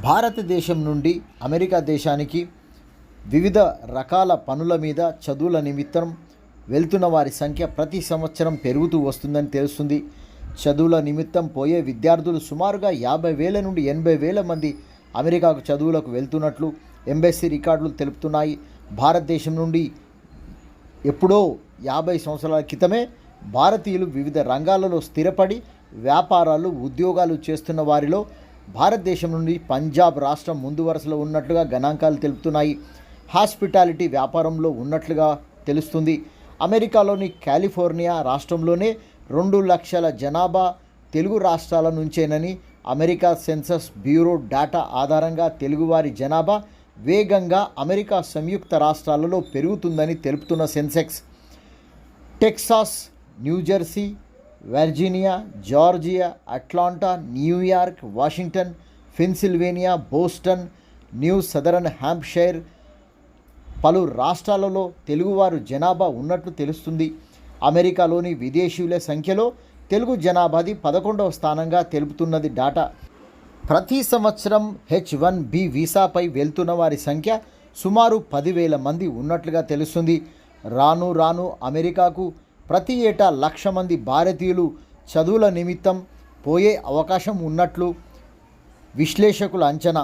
భారతదేశం నుండి అమెరికా దేశానికి వివిధ రకాల పనుల మీద చదువుల నిమిత్తం వెళ్తున్న వారి సంఖ్య ప్రతి సంవత్సరం పెరుగుతూ వస్తుందని తెలుస్తుంది. చదువుల నిమిత్తం పోయే విద్యార్థులు సుమారుగా 50,000 నుండి 80,000 మంది అమెరికాకు చదువులకు వెళ్తున్నట్లు ఎంబసీ రికార్డులు తెలుపుతున్నాయి. భారతదేశం నుండి ఎప్పుడో 50 సంవత్సరాల క్రితమే భారతీయులు వివిధ రంగాలలో స్థిరపడి వ్యాపారాలు ఉద్యోగాలు చేస్తున్న వారిలో భారతదేశం నుండి పంజాబ్ రాష్ట్రం ముందు వరుసలో ఉన్నట్లుగా గణాంకాలు తెలుపుతున్నాయి. హాస్పిటాలిటీ వ్యాపారంలో ఉన్నట్లుగా తెలుస్తుంది. అమెరికాలోని కాలిఫోర్నియా రాష్ట్రంలోనే 2 లక్షల జనాభా తెలుగు రాష్ట్రాల నుంచేనని అమెరికా సెన్సస్ బ్యూరో డేటా ఆధారంగా తెలుగువారి జనాభా వేగంగా అమెరికా సంయుక్త రాష్ట్రాలలో పెరుగుతుందని తెలుపుతున్న census Texas, New Jersey, Virginia, Georgia, Atlanta, New York, Washington, Pennsylvania, Boston, new southern Hampshire పలు రాష్ట్రాలలో తెలుగువారు జనాభా ఉన్నట్లు తెలుస్తుంది. అమెరికాలోని విదేశీయుల సంఖ్యలో తెలుగు జనాభాది 11వ స్థానంగా తెలుపుతున్నది డాటా. ప్రతి సంవత్సరం H-1B వీసాపై వెళ్తున్న వారి సంఖ్య సుమారు 10,000 మంది ఉన్నట్లుగా తెలుస్తుంది. రాను రాను అమెరికాకు ప్రతి ఏటా 1,00,000 మంది భారతీయులు చదువుల నిమిత్తం పోయే అవకాశం ఉన్నట్లు విశ్లేషకుల అంచనా.